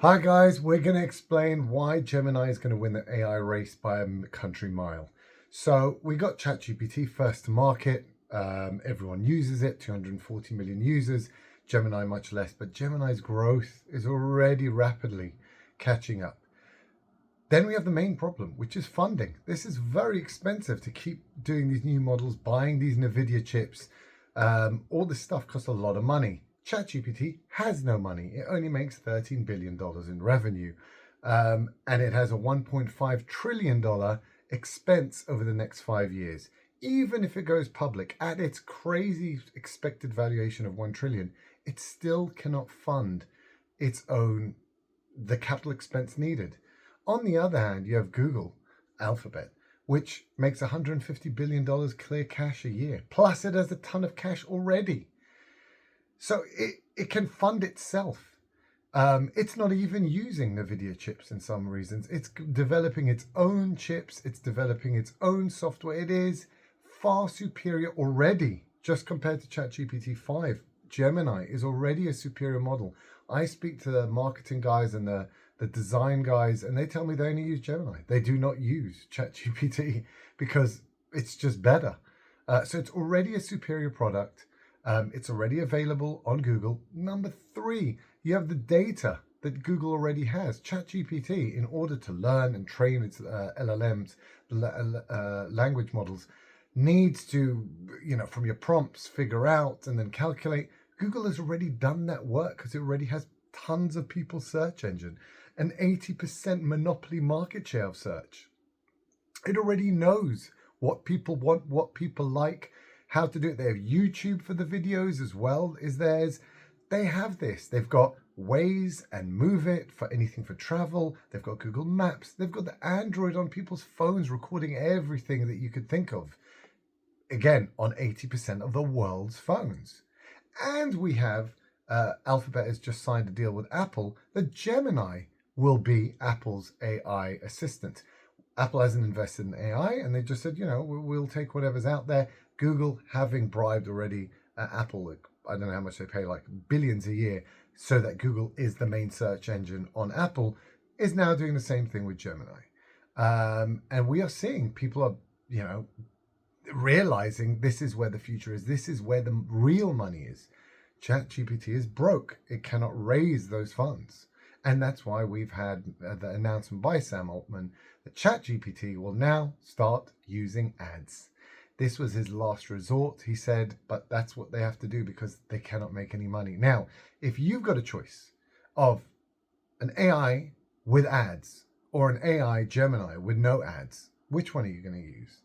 Hi guys, we're going to explain why Gemini is going to win the AI race by a country mile. So we got ChatGPT first to market. Everyone uses it, 240 million users. Gemini much less, but Gemini's growth is already rapidly catching up. Then we have the main problem, which is funding. This is very expensive to keep doing these new models, buying these NVIDIA chips. All this stuff costs a lot of money. ChatGPT has no money. It only makes $13 billion in revenue. And it has a $1.5 trillion expense over the next 5 years. Even if it goes public at its crazy expected valuation of 1 trillion, it still cannot fund the capital expense needed. On the other hand, you have Google, Alphabet, which makes $150 billion clear cash a year. Plus, it has a ton of cash already. So it can fund itself. It's not even using NVIDIA chips in some reasons. It's developing its own chips. It's developing its own software. It is far superior already, just compared to ChatGPT 5. Gemini is already a superior model. I speak to the marketing guys and the design guys, and they tell me they only use Gemini. They do not use ChatGPT because it's just better. So it's already a superior product. It's already available on Google. Number 3, you have the data that Google already has. ChatGPT, in order to learn and train its LLMs, language models, needs to, from your prompts, figure out and then calculate. Google has already done that work because it already has tons of people's search engine, an 80% monopoly market share of search. It already knows what people want, what people like, how to do it. They have YouTube for the videos as well as theirs. They have this. They've got Waze and Move It for anything for travel. They've got Google Maps. They've got the Android on people's phones recording everything that you could think of. Again, on 80% of the world's phones. And we have Alphabet has just signed a deal with Apple that Gemini will be Apple's AI assistant. Apple hasn't invested in AI, and they just said, we'll take whatever's out there. Google, having bribed already Apple, I don't know how much they pay, like billions a year, so that Google is the main search engine on Apple, is now doing the same thing with Gemini. And we are seeing people are, realizing this is where the future is. This is where the real money is. ChatGPT is broke. It cannot raise those funds. And that's why we've had the announcement by Sam Altman that ChatGPT will now start using ads. This was his last resort, he said, but that's what they have to do because they cannot make any money. Now, if you've got a choice of an AI with ads or an AI Gemini with no ads, which one are you going to use?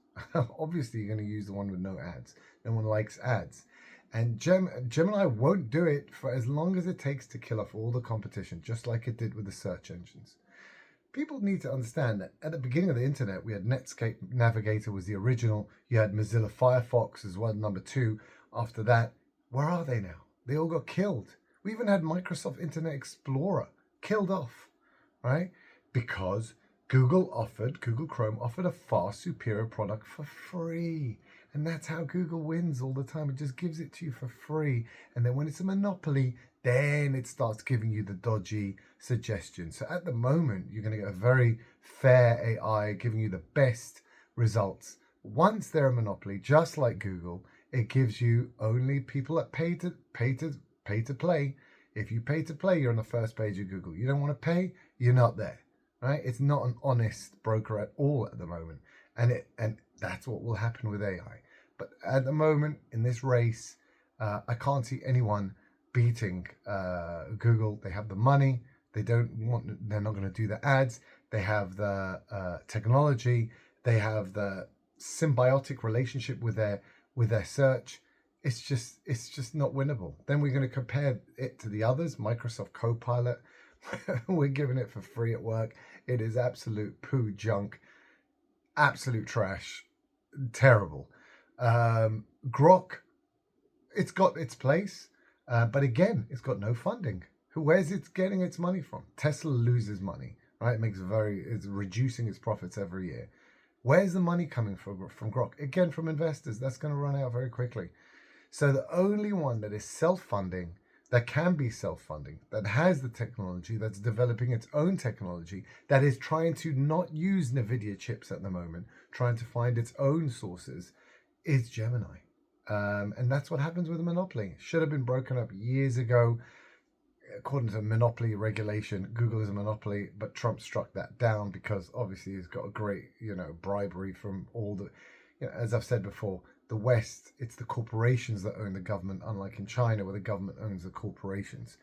Obviously, you're going to use the one with no ads. No one likes ads. And Gemini won't do it for as long as it takes to kill off all the competition, just like it did with the search engines. People need to understand that at the beginning of the internet, we had Netscape Navigator was the original. You had Mozilla Firefox as well, number 2. After that, where are they now? They all got killed. We even had Microsoft Internet Explorer killed off, right? Because Google Chrome offered a far superior product for free. And that's how Google wins all the time. It just gives it to you for free. And then when it's a monopoly, then it starts giving you the dodgy suggestions. So at the moment, you're going to get a very fair AI giving you the best results. Once they're a monopoly, just like Google, it gives you only people that pay to play. If you pay to play, you're on the first page of Google. You don't want to pay, you're not there. Right? It's not an honest broker at all at the moment. And that's what will happen with AI. But at the moment in this race, I can't see anyone beating Google. They have the money. They're not going to do the ads. They have the technology. They have the symbiotic relationship with their search. It's just not winnable. Then we're going to compare it to the others. Microsoft Copilot. We're giving it for free at work. It is absolute poo junk, absolute trash, terrible. Grok, it's got its place, but again, it's got no funding. Where's it getting its money from? Tesla loses money, right? It's reducing its profits every year. Where's the money coming from Grok? Again, from investors. That's going to run out very quickly. So the only one that is self-funding, that can be self-funding, that has the technology, that's developing its own technology, that is trying to not use NVIDIA chips at the moment, trying to find its own sources, is Gemini. And that's what happens with a monopoly. Should have been broken up years ago. According to monopoly regulation, Google is a monopoly, but Trump struck that down because obviously he's got a great, bribery from all the, as I've said before, the West, it's the corporations that own the government, unlike in China where the government owns the corporations.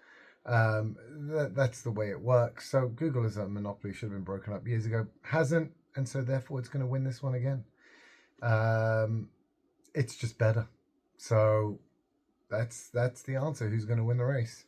That's the way it works. So Google is a monopoly, should have been broken up years ago, hasn't, and so therefore it's going to win this one again. It's just better. So that's the answer. Who's going to win the race?